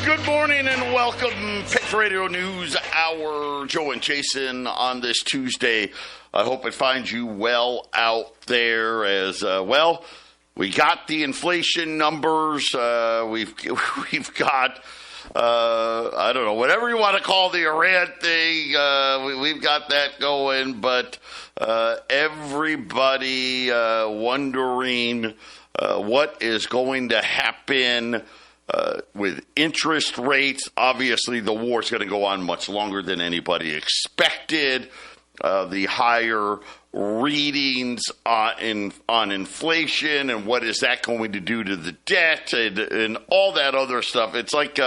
Good morning and welcome, Patriot News Hour. Joe and Jason on this Tuesday. I hope it finds you well out there as well. We got the inflation numbers. We've got, I don't know, whatever you want to call the Iran thing. We've got that going, but everybody wondering what is going to happen with interest rates. Obviously, the war is going to go on much longer than anybody expected. The higher readings on inflation and what is that going to do to the debt and all that other stuff. It's like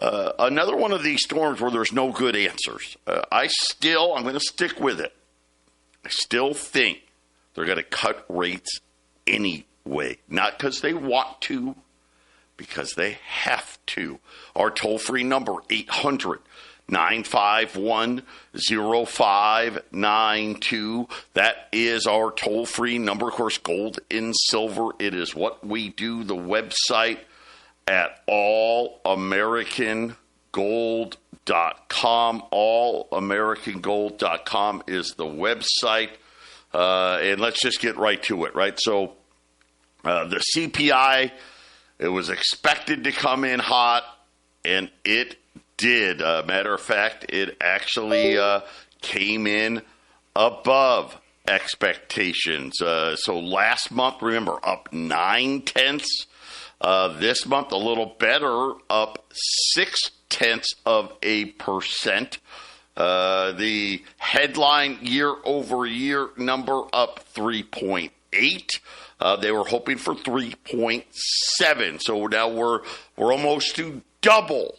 another one of these storms where there's no good answers. I'm going to stick with it. I still think they're going to cut rates anyway, not because they want to, because they have to. Our toll-free number, 800-951-0592. That is our toll-free number. Of course, gold and silver, it is what we do. The website at allamericangold.com. Allamericangold.com is the website. And let's just get right to it, right? So the CPI, it was expected to come in hot, and it did. Matter of fact, it actually came in above expectations. So last month, remember, up 0.9. This month, a little better, up 0.6%. The headline year-over-year number up 3.8. They were hoping for 3.7. So now we're almost to double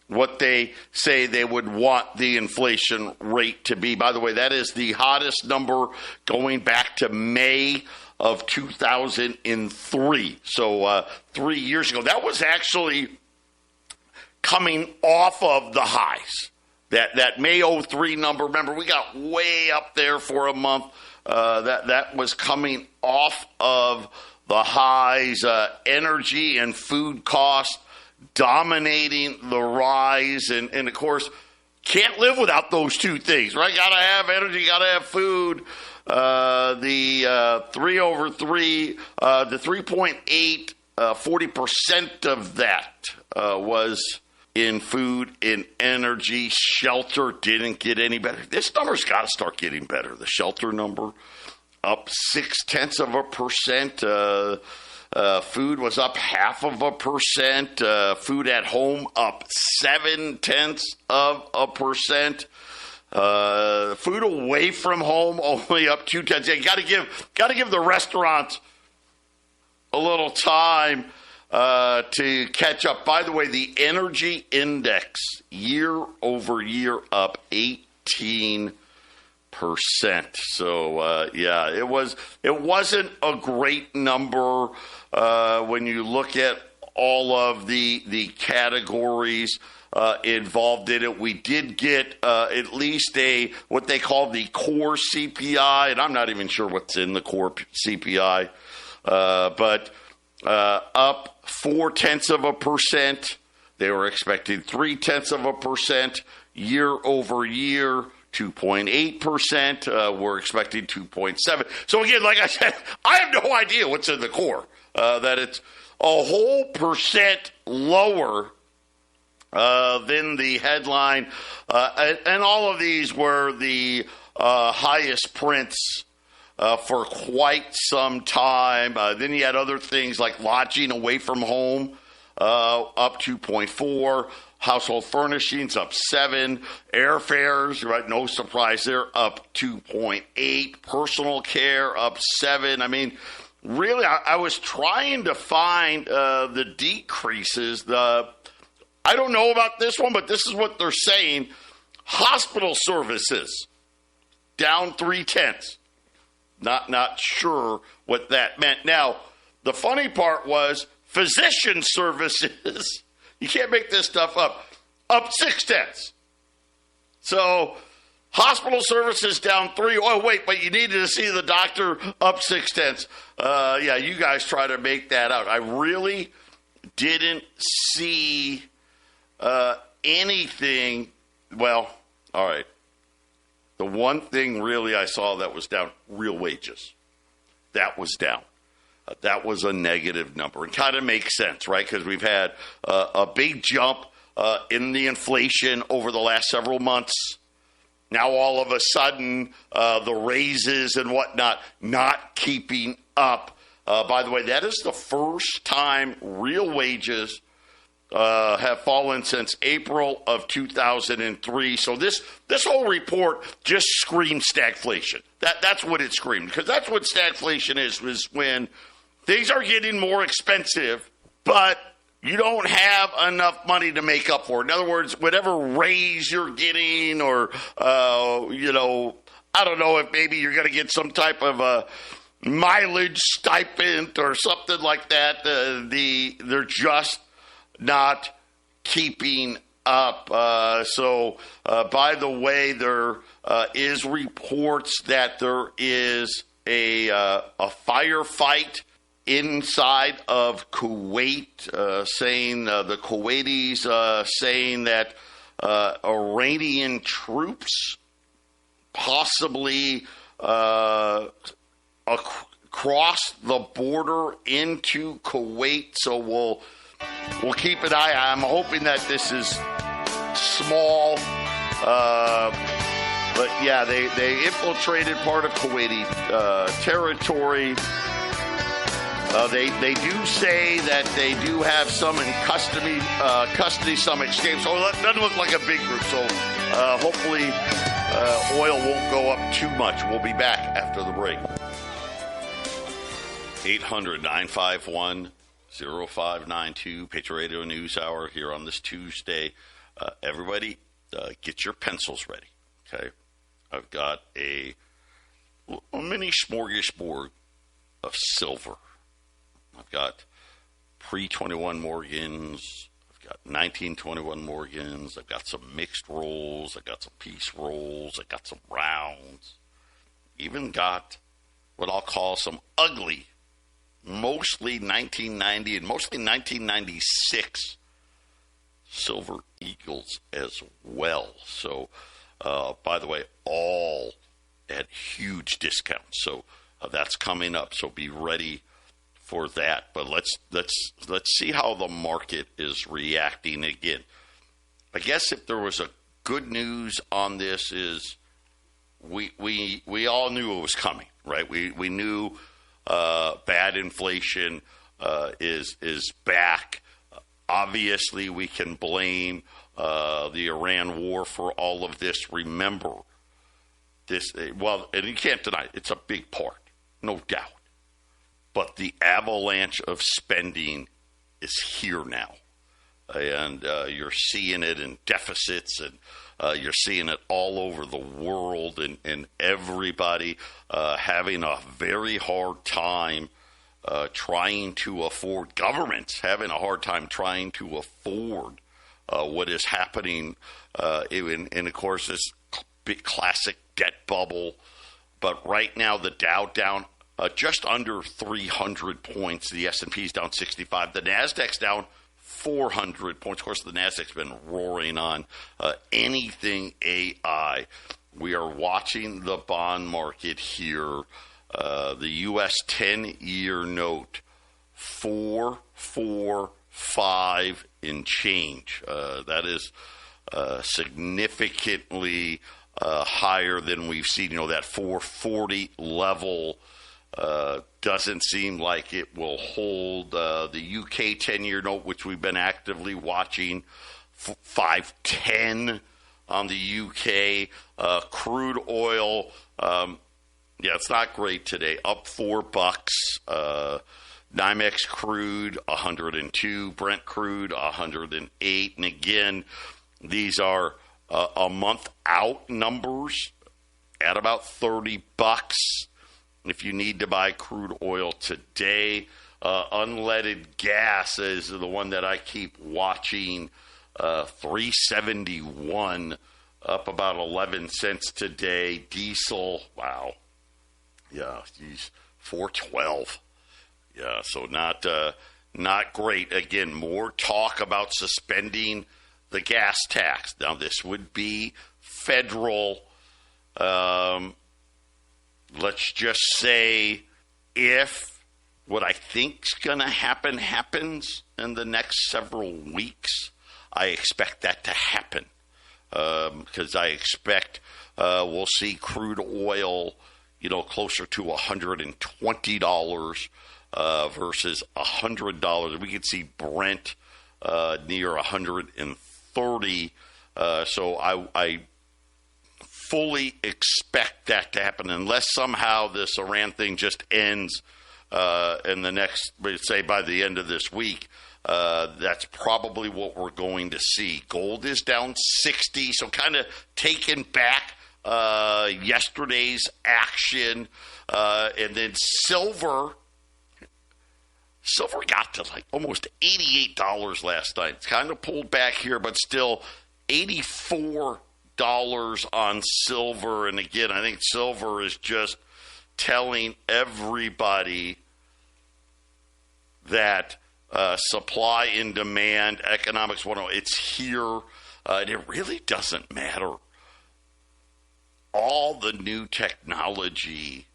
what they say they would want the inflation rate to be. By the way, that is the hottest number going back to May of 2003. So 3 years ago. That was actually coming off of the highs. That May 03 number, remember, we got way up there for a month. That was coming off of the highs. Energy and food costs dominating the rise. And of course, can't live without those two things, right? Got to have energy, got to have food. The 3 over 3, the 3.8, 40% of that was in food, in energy. Shelter didn't get any better. This number's got to start getting better. The shelter number up 0.6%. Food was up 0.5%. Food at home up 0.7%. Food away from home only up 0.2. You got to give the restaurants a little time to catch up. By the way, the energy index year over year up 18%. So it wasn't a great number when you look at all of the categories involved in it. We did get at least what they call the core CPI, and I'm not even sure what's in the core CPI, but up 0.4%. They were expecting 0.3% year over year. 2.8%. We're expecting 2.7. So again, like I said, I have no idea what's in the core. That it's a whole percent lower than the headline, and all of these were the highest prints for quite some time. Then you had other things like lodging away from home, up 2.4. Household furnishings up 7. Airfares, right? No surprise there, up 2.8. Personal care up 7. I mean, really, I was trying to find the decreases. I don't know about this one, but this is what they're saying. Hospital services down 0.3. Not sure what that meant. Now, the funny part was physician services. You can't make this stuff up 0.6. So hospital services down 3. Oh, wait, but you needed to see the doctor up 0.6. Yeah, you guys try to make that out. I really didn't see anything. Well, all right. The one thing really I saw that was down, real wages. That was down. That was a negative number. And kind of makes sense, right? Because we've had a big jump in the inflation over the last several months. Now all of a sudden, the raises and whatnot not keeping up. By the way, that is the first time real wages have fallen since April of 2003. So this whole report just screams stagflation. That's what it screamed, because that's what stagflation is when things are getting more expensive, but you don't have enough money to make up for it. In other words, whatever raise you're getting, or I don't know if maybe you're going to get some type of a mileage stipend or something like that. They're just not keeping up. So, by the way, there is reports that there is a firefight inside of Kuwait, saying the Kuwaitis saying that Iranian troops possibly across the border into Kuwait. So we'll keep an eye. I'm hoping that this is small. But yeah, they infiltrated part of Kuwaiti territory. They do say that they do have some in custody, some escaped. So it doesn't look like a big group. So hopefully oil won't go up too much. We'll be back after the break. 800-951-0592, Patriot Radio News Hour here on this Tuesday. Everybody, get your pencils ready, okay? I've got a mini smorgasbord of silver. I've got pre-21 Morgans. I've got 1921 Morgans. I've got some mixed rolls. I've got some piece rolls. I've got some rounds. Even got what I'll call some ugly, mostly 1990 and mostly 1996 Silver Eagles as well. So, by the way, all at huge discounts. So that's coming up. So be ready for that. But let's see how the market is reacting again. I guess if there was a good news on this is we all knew it was coming, right? We knew bad inflation is back. Obviously, we can blame the Iran war for all of this. Remember this, well, and you can't deny it, it's a big part, no doubt. But the avalanche of spending is here now. And you're seeing it in deficits, and you're seeing it all over the world, and everybody having a very hard time trying to afford, governments having a hard time trying to afford what is happening. And of course, this big classic debt bubble. But right now, the Dow down just under 300 points. The S&P's down 65. The Nasdaq's down 400 points. Of course, the Nasdaq's been roaring on anything AI. We are watching the bond market here. The U.S. 10-year note, 4.45 in change. That is significantly higher than we've seen. That 440 level doesn't seem like it will hold. The UK 10-year note, which we've been actively watching, 510 on the UK. Crude oil, it's not great today. Up $4. NYMEX crude 102, Brent crude 108. And again, these are a month out numbers at about $30. If you need to buy crude oil today, unleaded gas is the one that I keep watching. 371, up about 11 cents today. Diesel, wow. Yeah, geez, 412. Yeah, so not not great. Again, more talk about suspending the gas tax. Now, this would be federal. Let's just say if what I think's going to happen happens in the next several weeks, I expect that to happen because I expect we'll see crude oil, closer to $120 versus $100. We could see Brent near 130. So I fully expect that to happen unless somehow this Iran thing just ends in the next, say by the end of this week. That's probably what we're going to see. Gold is down 60, so kind of taking back yesterday's action. And then silver got to like almost $88 last night. It's kind of pulled back here, but still $84 on silver. And again, I think silver is just telling everybody that supply and demand, economics 101, it's here. And it really doesn't matter. All the new technology,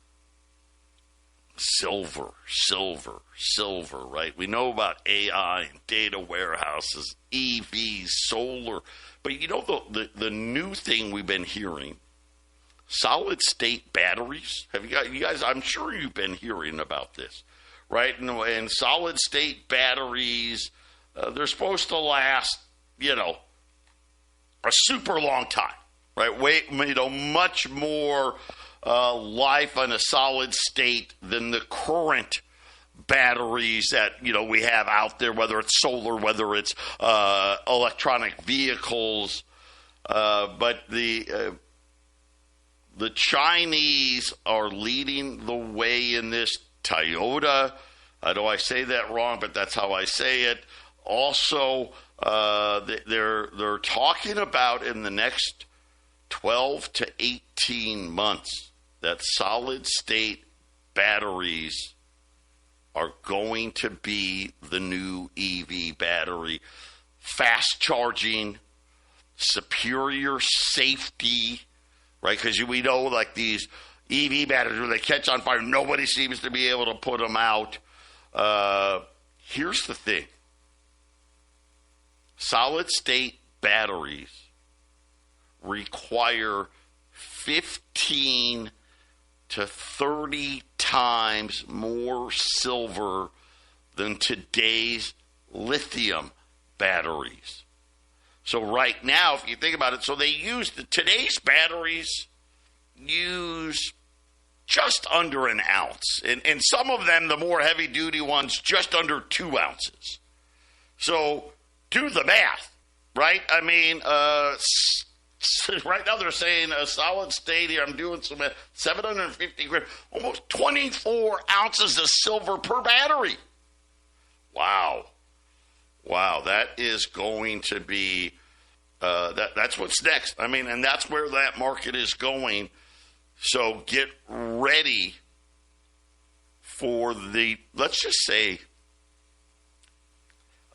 silver, right? We know about AI and data warehouses, EVs, solar. But the new thing we've been hearing, solid state batteries. You guys, I'm sure you've been hearing about this, right? And solid state batteries, they're supposed to last, a super long time, right? Much more life on a solid state than the current batteries that we have out there, whether it's solar, whether it's electronic vehicles. But the Chinese are leading the way in this. Toyota, I know I say that wrong, but that's how I say it. Also, they're talking about in the next 12 to 18 months that solid state batteries are going to be the new EV battery. Fast charging, superior safety, right? Because we know like these EV batteries, when they catch on fire, nobody seems to be able to put them out. Here's the thing. Solid state batteries require 15 to 30 times more silver than today's lithium batteries. So right now, if you think about it, so they use today's batteries use just under an ounce. And some of them, the more heavy-duty ones, just under 2 ounces. So do the math, right? I mean, right now they're saying a solid state here, I'm doing some 750 grams, almost 24 ounces of silver per battery. Wow, that is going to be, that's what's next. I mean, and that's where that market is going. So get ready for let's just say,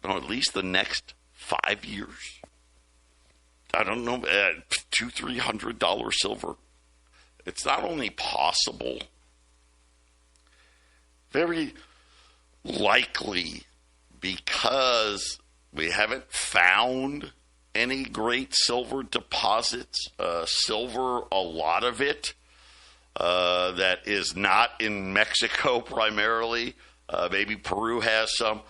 at least the next 5 years. I don't know, $200-300 silver. It's not only possible, very likely, because we haven't found any great silver deposits. Silver, a lot of it, that is not in Mexico primarily. Maybe Peru has some.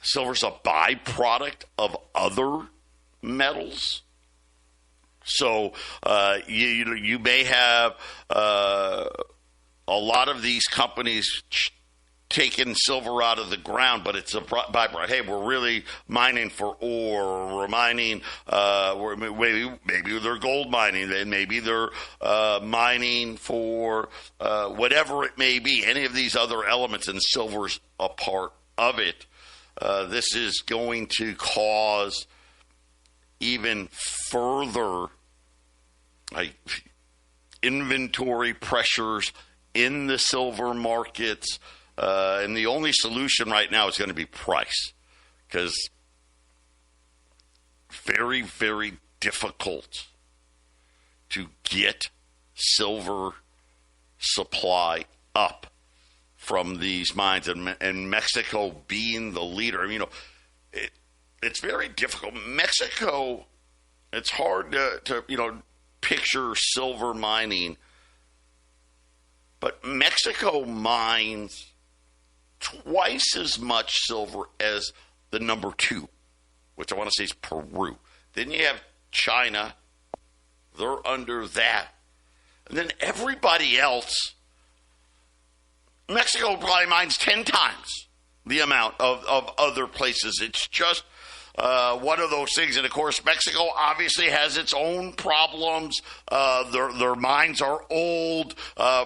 Silver's a byproduct of other metals. So you may have a lot of these companies taking silver out of the ground, but it's a byproduct. Hey, we're really mining for ore, or we're mining, maybe they're gold mining, and maybe they're mining for whatever it may be, any of these other elements, and silver's a part of it. This is going to cause even further inventory pressures in the silver markets. And the only solution right now is going to be price, because very, very difficult to get silver supply up from these mines, and Mexico being the leader. I mean, it's very difficult. Mexico, it's hard to picture silver mining, but Mexico mines twice as much silver as the number 2, which I want to say is Peru. Then you have China. They're under that. And then everybody else, Mexico probably mines 10 times the amount of other places. It's just one of those things. And, of course, Mexico obviously has its own problems. Their mines are old.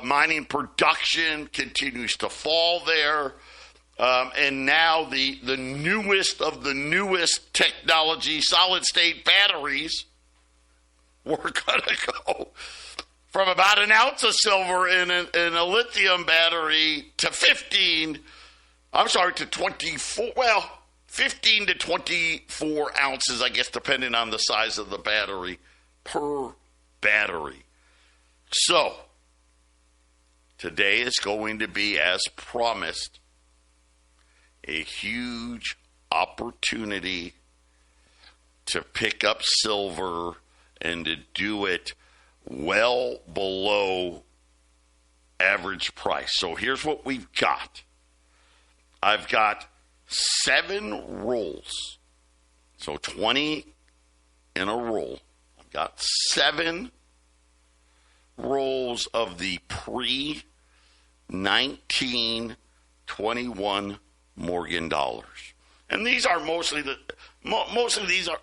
Mining production continues to fall there. And now the newest of the newest technology, solid-state batteries, we're going to go from about an ounce of silver in a lithium battery to 24, 15 to 24 ounces, I guess, depending on the size of the battery, per battery. So, today is going to be, as promised, a huge opportunity to pick up silver and to do it well below average price. So here's what we've got. I've got 7 rolls. So 20 in a roll. I've got 7 rolls of the pre-1921 Morgan dollars. And these are mostly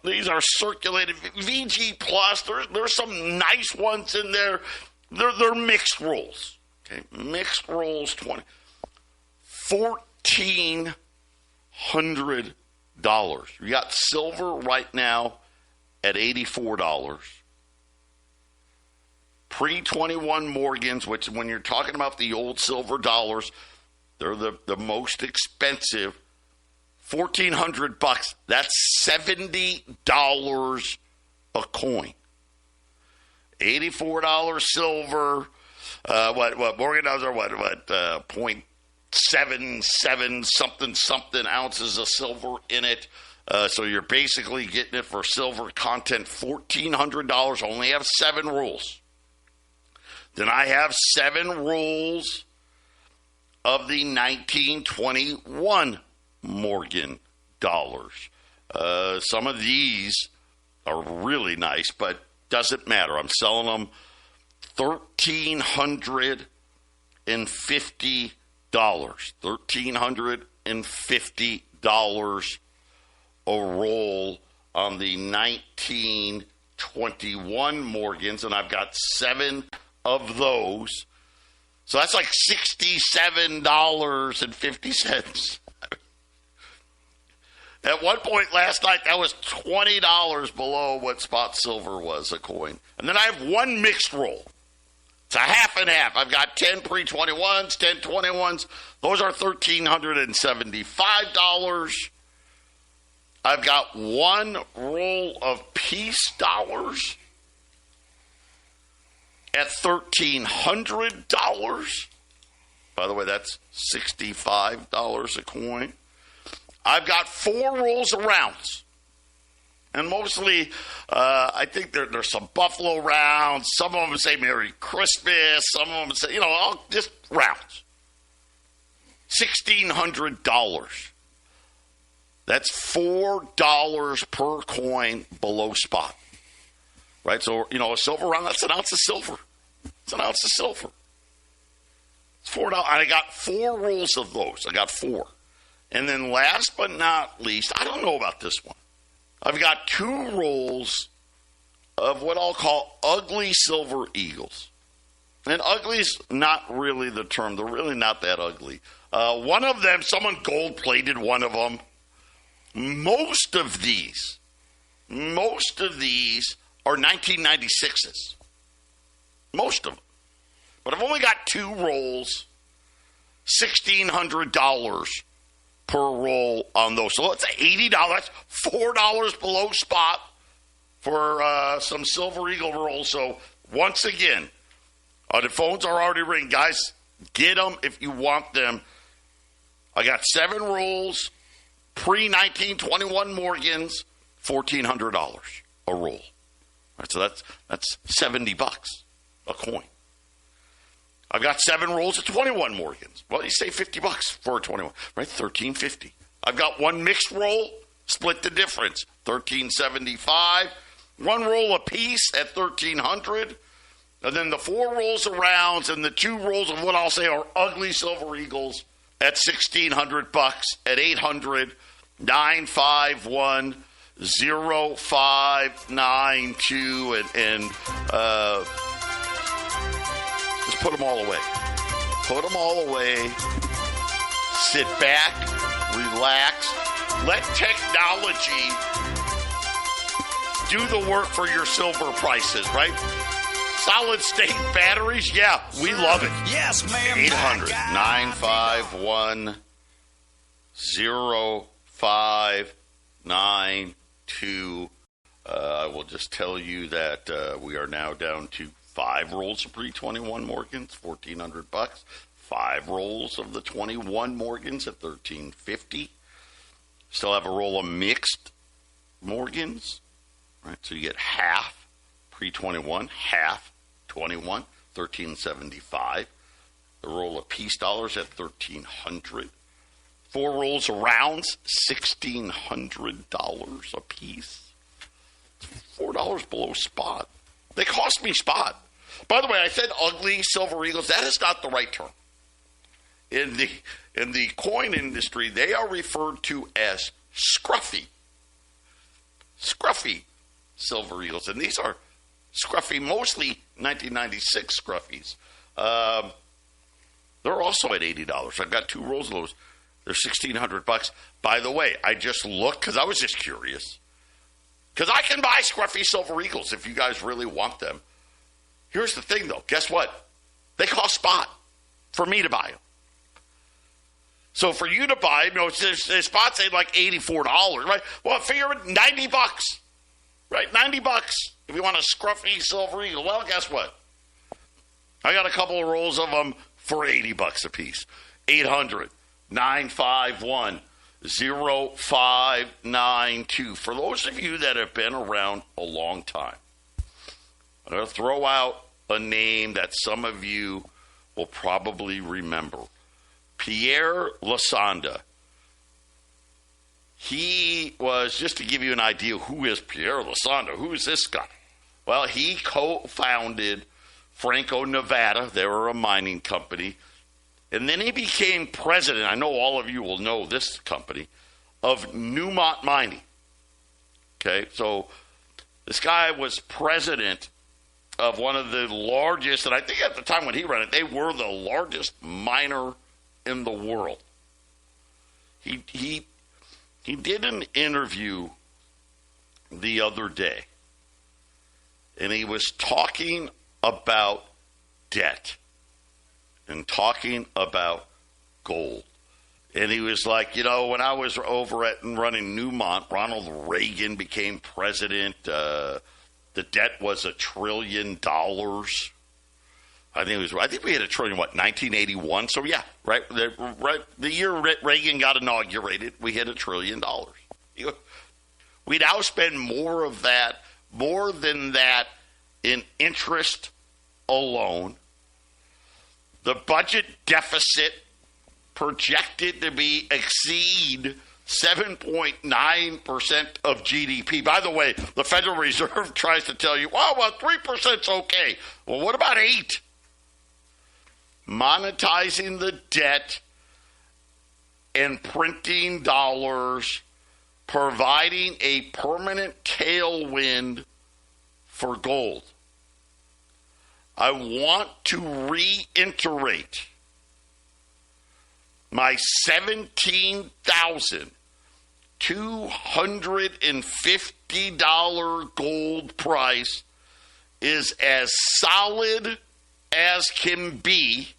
these are circulated VG plus. There's some nice ones in there. They're mixed rolls. Okay, mixed rolls. $1,400. We got silver right now at $84. Pre-21 Morgans, which when you're talking about the old silver dollars, they're the most expensive. $1,400. That's $70 a coin. $84 silver. What Morgan dollars are what 0.77 something ounces of silver in it. So you're basically getting it for silver content. $1,400. Only have 7 rolls. Then I have 7 rolls of the 1921 Morgan dollars. Some of these are really nice, but doesn't matter. I'm selling them $1,350. $1,350 a roll on the 1921 Morgans, and I've got 7 of those. So that's like $67.50. At one point last night, that was $20 below what spot silver was a coin. And then I have 1 mixed roll. It's a half and half. I've got 10 pre-21s, 10 21s. Those are $1,375. I've got 1 roll of peace dollars at $1,300. By the way, that's $65 a coin. I've got 4 rolls of rounds. And mostly, I think there's some Buffalo rounds. Some of them say Merry Christmas. Some of them say, just rounds. $1,600. That's $4 per coin below spot. Right? So, a silver round, that's an ounce of silver. It's an ounce of silver. It's $4. And I got 4 rolls of those. I got 4. And then last but not least, I don't know about this one. I've got 2 rolls of what I'll call ugly silver eagles. And ugly's not really the term. They're really not that ugly. One of them, someone gold-plated one of them. Most of these are 1996s. Most of them. But I've only got 2 rolls. $1,600 per roll on those. So it's $80. That's $4 below spot for some Silver Eagle rolls. So once again, the phones are already ringing. Guys, get them if you want them. I got 7 rolls, pre-1921 Morgans, $1,400 a roll. All right, so that's $70 a coin. I've got 7 rolls of 21 Morgans. Well, you say $50 for a 21, right? $13.50. I've got 1 mixed roll, split the difference, $13.75. 1 roll a piece at $1,300. And then the 4 rolls of rounds and the 2 rolls of what I'll say are ugly Silver Eagles at $1,600 at 800-951-0592 and just put them all away. Put them all away. Sit back, relax, let technology do the work for your silver prices, right? Solid state batteries, yeah, we love it. Yes, ma'am. 800-951-0592. I will just tell you that we are now down to 5 rolls of pre-21 Morgans, $1,400. 5 rolls of the 21 Morgans at $13.50. Still have a roll of mixed Morgans, right? So you get half pre-21, half 21, $13.75. The roll of peace dollars at $1,300. 4 rolls of rounds, $1,600 a piece. $4 below spot. They cost me spot. By the way, I said ugly Silver Eagles. That is not the right term. In the coin industry, they are referred to as scruffy. Scruffy Silver Eagles. And these are scruffy, mostly 1996 scruffies. They're also at $80. I've got 2 rolls of those. They're $1,600. By the way, I just looked because I was just curious. Because I can buy scruffy Silver Eagles if you guys really want them. Here's the thing, though. Guess what? They cost spot for me to buy them. So for you to buy, there's spots say like $84, right? Well, figure it $90, right? $90 if you want a scruffy Silver Eagle. Well, guess what? I got a couple of rolls of them for $80 a piece. 800-951-0592. For those of you that have been around a long time, I'm going to throw out a name that some of you will probably remember. Pierre Lasanda. He was, just to give you an idea, who is Pierre Lasanda? Who is this guy? Well, he co-founded Franco-Nevada. They were a mining company. And then he became president, I know all of you will know this company, of Newmont Mining. Okay, so this guy was president of one of the largest, and I think at the time when he ran it, they were the largest miner in the world. He did an interview the other day, and he was talking about debt and talking about gold. And he was like, when I was over at and running Newmont, Ronald Reagan became president. The debt was $1 trillion. I think we hit $1 trillion, 1981? So, yeah, right the year Reagan got inaugurated, we hit $1 trillion. We now spend more than that in interest alone. The budget deficit projected to exceed 7.9% of GDP. By the way, the Federal Reserve tries to tell you, 3% is okay. Well, what about 8%? Monetizing the debt and printing dollars, providing a permanent tailwind for gold. I want to reiterate my $17,250 gold price is as solid as can be.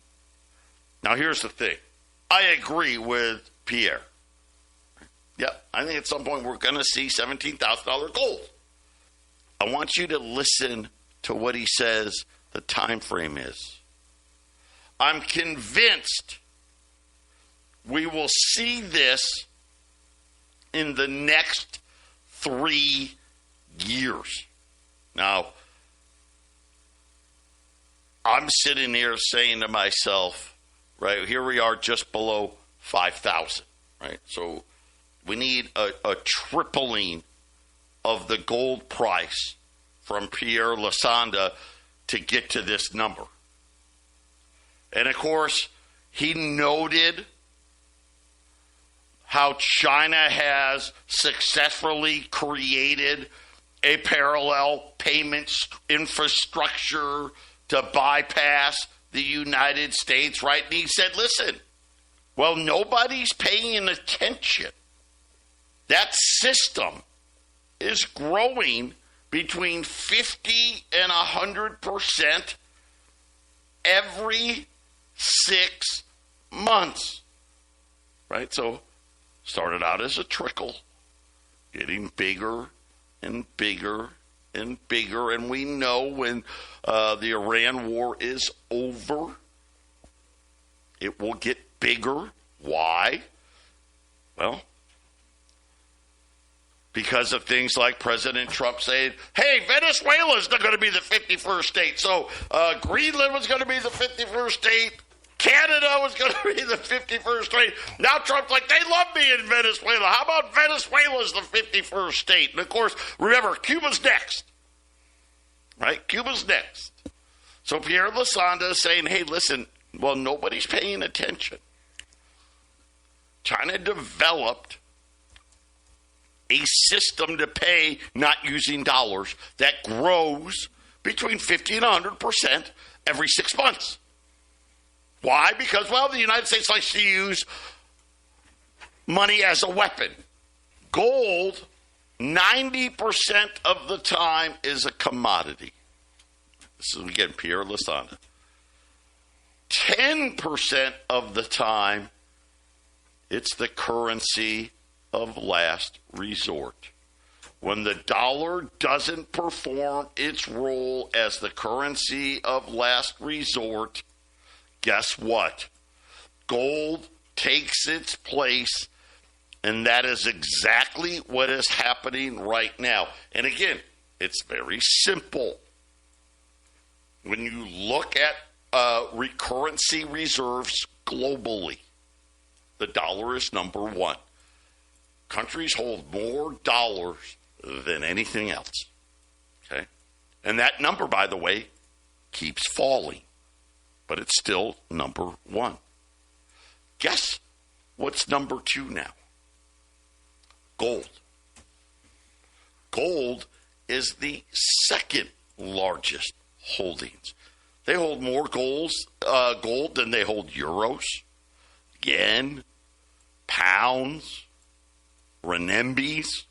Now, here's the thing. I agree with Pierre. Yep, I think at some point we're going to see $17,000 gold. I want you to listen to what he says the time frame is. I'm convinced we will see this in the next 3 years. Now, I'm sitting here saying to myself, right, here we are just below 5,000, right? So we need a tripling of the gold price from Pierre Lasanda to get to this number. And, of course, he noted how China has successfully created a parallel payment infrastructure to bypass the United States, right? And he said, listen, well, nobody's paying attention. That system is growing between 50 and 100% every 6 months, right? So started out as a trickle, getting bigger and bigger and bigger. And we know when the Iran war is over, it will get bigger. Why? Well, because of things like President Trump saying, hey, Venezuela's not going to be the 51st state. So Greenland was going to be the 51st state. Canada was going to be the 51st state. Now Trump's like, they love me in Venezuela. How about Venezuela's the 51st state? And, of course, remember, Cuba's next. Right? Cuba's next. So Pierre Lasanda is saying, hey, listen, well, nobody's paying attention. China developed a system to pay not using dollars that grows between 50 and 100% every 6 months. Why? Because, well, the United States likes to use money as a weapon. Gold, 90% of the time, is a commodity. This is, again, Pierre Lasanda. 10% of the time, it's the currency of last resort. When the dollar doesn't perform its role as the currency of last resort, guess what? Gold takes its place, and that is exactly what is happening right now. And again, it's very simple. When you look at currency reserves globally, the dollar is number one. Countries hold more dollars than anything else. Okay? And that number, by the way, keeps falling. But it's still number one. Guess what's number two now? Gold. Gold is the second largest holdings. They hold more gold than they hold euros, yen, pounds, renminbis.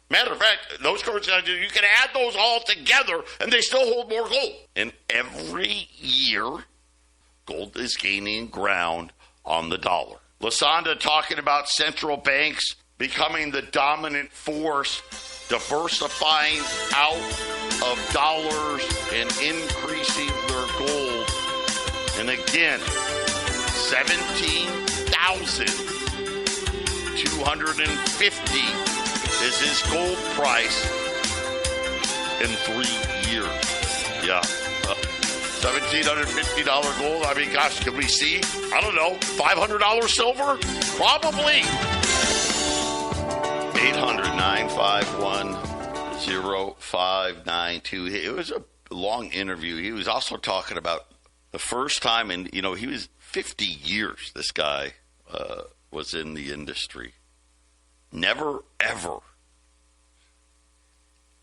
Matter of fact, those currencies, you can add those all together and they still hold more gold. And every year, gold is gaining ground on the dollar. Lasanda talking about central banks becoming the dominant force, diversifying out of dollars and increasing their gold. And again, 17,250 is his gold price in 3 years. Yeah. $1,750 gold. I mean, gosh, can we see, I don't know, $500 silver? Probably. 800-951-0592. It was a long interview. He was also talking about the first time, and, you know, he was 50 years, this guy was in the industry. Never, ever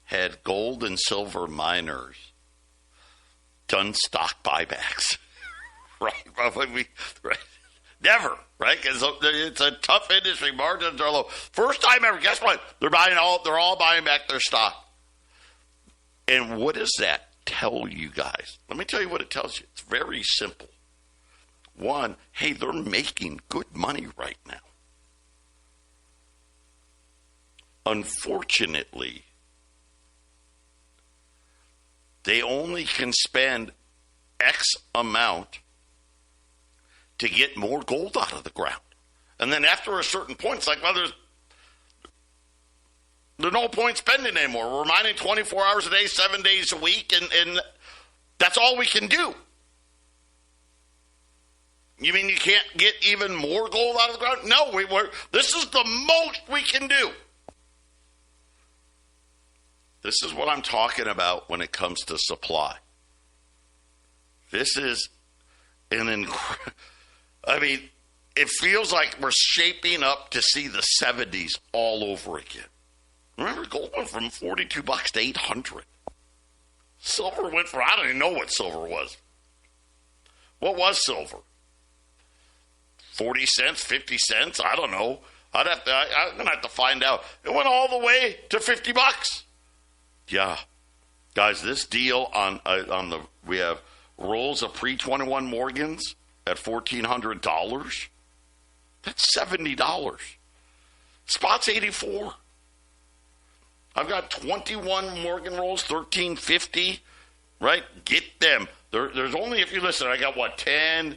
had gold and silver miners done stock buybacks. Right? Right? Never, right? Because it's a tough industry. Margins are low. First time ever. Guess what? They're all buying back their stock. And what does that tell you guys? Let me tell you what it tells you. It's very simple. One, hey, they're making good money right now. Unfortunately, they only can spend X amount to get more gold out of the ground. And then after a certain point, it's like, well, there's no point spending anymore. We're mining 24 hours a day, 7 days a week, and that's all we can do. You mean you can't get even more gold out of the ground? No, this is the most we can do. This is what I'm talking about when it comes to supply. This is I mean, it feels like we're shaping up to see the 70s all over again. Remember, gold went from $42 to $800. Silver went from, I don't even know what silver was. What was silver? 40 cents, 50 cents? I don't know. I'm going to have to find out. It went all the way to $50. Yeah. Guys, this deal we have rolls of pre-21 Morgans at $1,400. That's $70. Spot's $84. I've got 21 Morgan rolls, $1,350. Right? Get them. There's only, if you listen, I got 10.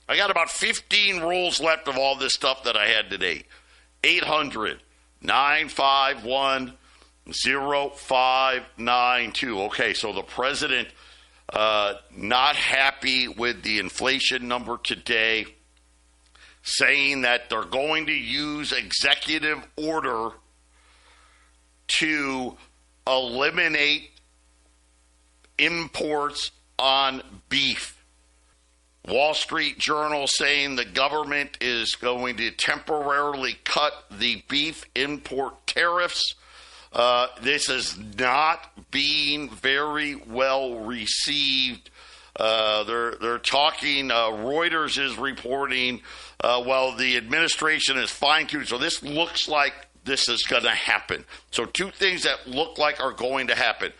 I got about 15 rolls left of all this stuff that I had today. 800-951-0592. Okay, so the president not happy with the inflation number today, saying that they're going to use executive order to eliminate imports on beef. Wall Street Journal saying the government is going to temporarily cut the beef import tariffs. This is not being very well received. They're talking, Reuters is reporting, the administration is fine-tuned. So this looks like this is going to happen. So two things that look like are going to happen.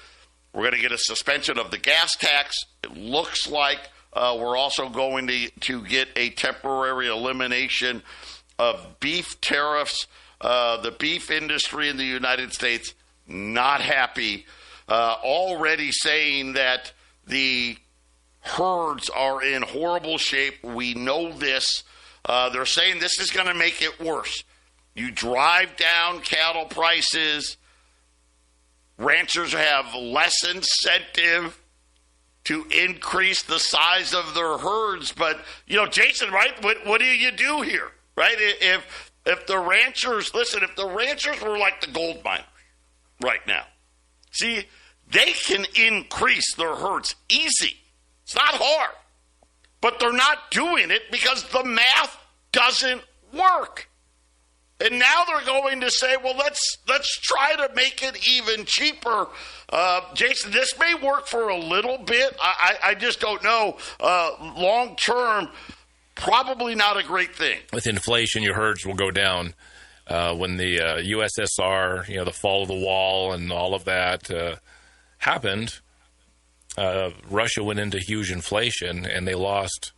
We're going to get a suspension of the gas tax. It looks like we're also going to get a temporary elimination of beef tariffs. The beef industry in the United States, not happy. Already saying that the herds are in horrible shape. We know this. They're saying this is going to make it worse. You drive down cattle prices. Ranchers have less incentive to increase the size of their herds. But, Jason, right, what do you do here, right? If the ranchers, if the ranchers were like the gold miners right now, see, they can increase their herds easy. It's not hard. But they're not doing it because the math doesn't work. And now they're going to say, well, let's try to make it even cheaper. Jason, this may work for a little bit. I just don't know. Long term, probably not a great thing. With inflation, your herds will go down. When the USSR, the fall of the wall and all of that happened, Russia went into huge inflation, and they lost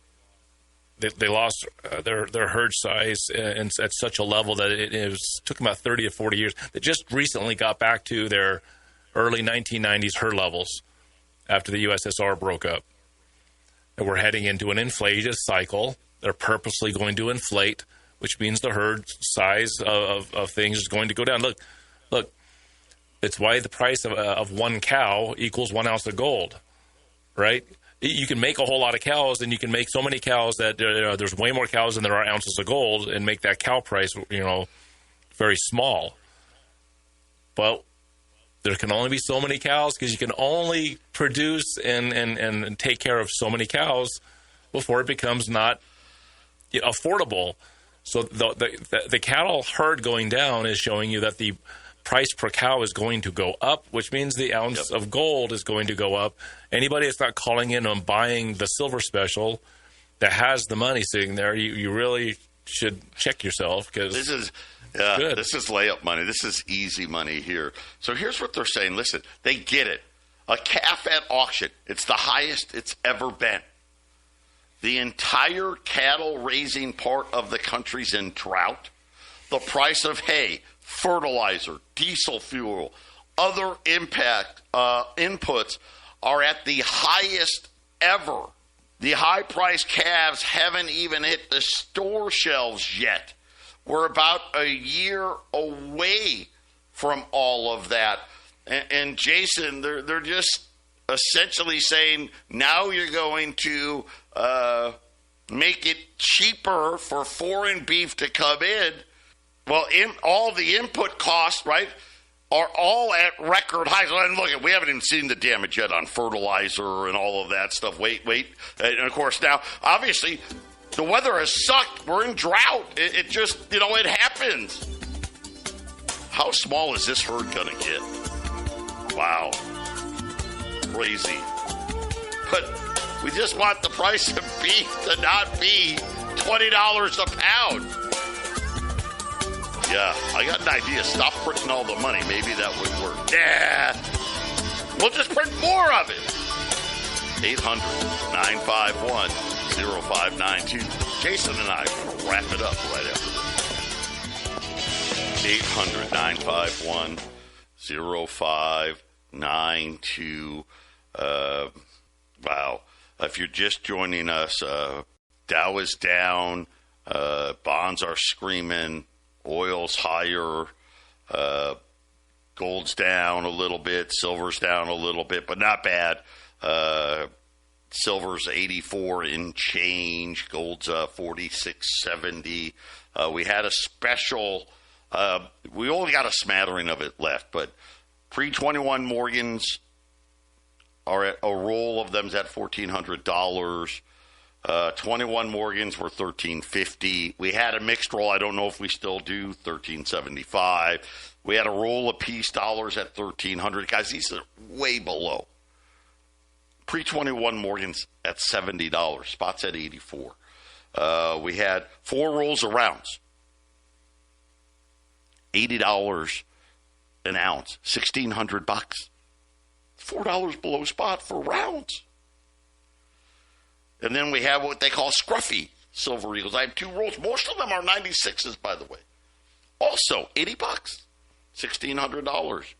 their herd size at such a level that it took them about 30 to 40 years. They just recently got back to their early 1990s herd levels after the USSR broke up. And we're heading into an inflated cycle. They're purposely going to inflate, which means the herd size of things is going to go down. Look, it's why the price of one cow equals 1 ounce of gold, right? You can make a whole lot of cows, and you can make so many cows that there's way more cows than there are ounces of gold, and make that cow price, very small. But there can only be so many cows because you can only produce and take care of so many cows before it becomes not affordable. So the cattle herd going down is showing you that the price per cow is going to go up, which means the ounce of gold is going to go up. Anybody that's not calling in on buying the silver special that has the money sitting there, you really should check yourself, because this is layup money. This is easy money here. So here's what they're saying. Listen, they get it. A calf at auction, it's the highest it's ever been. the entire cattle raising part of the country's in drought. The price of hay, fertilizer, diesel fuel, other inputs are at the highest ever. The high-priced calves haven't even hit the store shelves yet. We're about a year away from all of that. And Jason, they're just essentially saying, now you're going to make it cheaper for foreign beef to come in. Well, all the input costs, right, are all at record highs. And look, we haven't even seen the damage yet on fertilizer and all of that stuff. Wait. And, of course, now, obviously, the weather has sucked. We're in drought. It just, it happens. How small is this herd going to get? Wow. Crazy. But we just want the price of beef to not be $20 a pound. Yeah, I got an idea. Stop printing all the money. Maybe that would work. Yeah. We'll just print more of it. 800-951-0592. Jason and I are going to wrap it up right after this. 800-951-0592. Wow. If you're just joining us, Dow is down. Bonds are screaming. Oil's higher, gold's down a little bit, silver's down a little bit, but not bad. Silver's 84 in change, gold's 46.70. We had a special, we only got a smattering of it left, but pre-21 Morgans are at a roll of them's at $1,400. 21 Morgans were $1,350. We had a mixed roll. I don't know if we still do, $1,375. We had a roll of peace dollars at $1,300. Guys, these are way below. Pre-21 Morgans at $70. Spots at $84. We had 4 rolls of rounds. $80 an ounce. $1,600. $4 below spot for rounds. And then we have what they call scruffy silver eagles. I have 2 rolls. Most of them are 96s, by the way. Also, $80, $1,600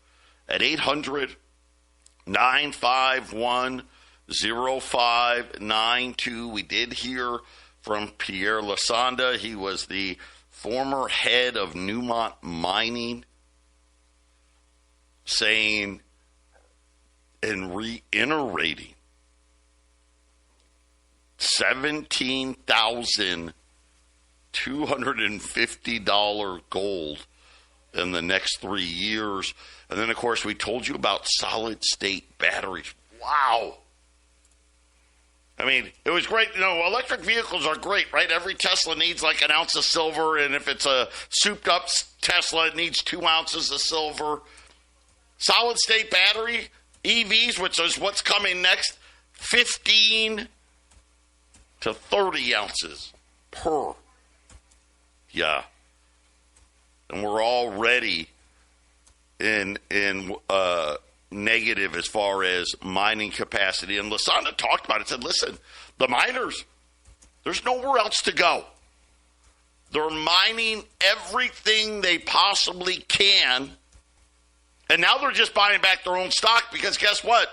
at 800-951-0592. We did hear from Pierre Lasanda. He was the former head of Newmont Mining, saying and reiterating $17,250 gold in the next 3 years. And then, of course, we told you about solid-state batteries. Wow. I mean, it was great. Electric vehicles are great, right? Every Tesla needs like an ounce of silver, and if it's a souped-up Tesla, it needs 2 ounces of silver. Solid-state battery, EVs, which is what's coming next, 15 to 30 ounces per. Yeah. And we're already in negative as far as mining capacity. And Lasanda talked about it, said, listen, the miners, there's nowhere else to go. They're mining everything they possibly can. And now they're just buying back their own stock because guess what?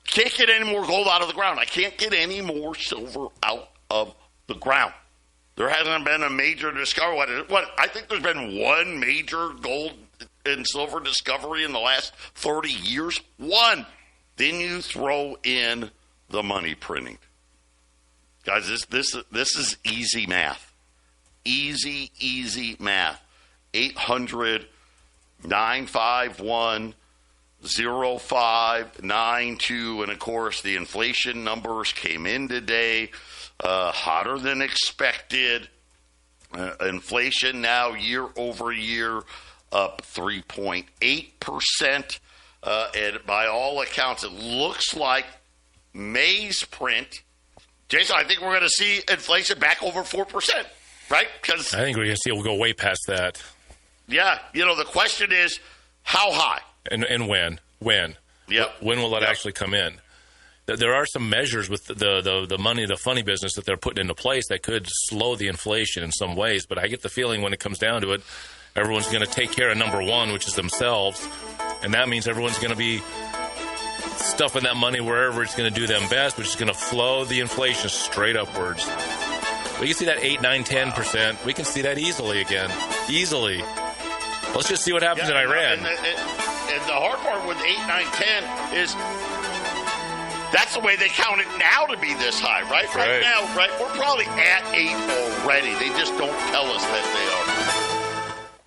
Can't get any more gold out of the ground. I can't get any more silver out of the ground. There hasn't been a major discovery. I think there's been one major gold and silver discovery in the last 30 years. One. Then you throw in the money printing. Guys, this is easy math. Easy math. 800-951-0592, and of course the inflation numbers came in today hotter than expected. Inflation now year over year up 3.8%, and by all accounts it looks like May's print, Jason, I think we're going to see inflation back over 4%, right? Because I think we're going to see it will go way past that. Yeah, the question is how high? And when? Yep. When will that actually come in? there are some measures with the money, the funny business that they're putting into place that could slow the inflation in some ways. But I get the feeling when it comes down to it, everyone's going to take care of number one, which is themselves. And that means everyone's going to be stuffing that money wherever it's going to do them best, which is going to flow the inflation straight upwards. We can see that 8, 9, 10%. We can see that easily again. Easily. Let's just see what happens in Iran. And the hard part with 8, 9, 10 is that's the way they count it now to be this high, right? Right now, right? We're probably at 8 already. They just don't tell us that they are.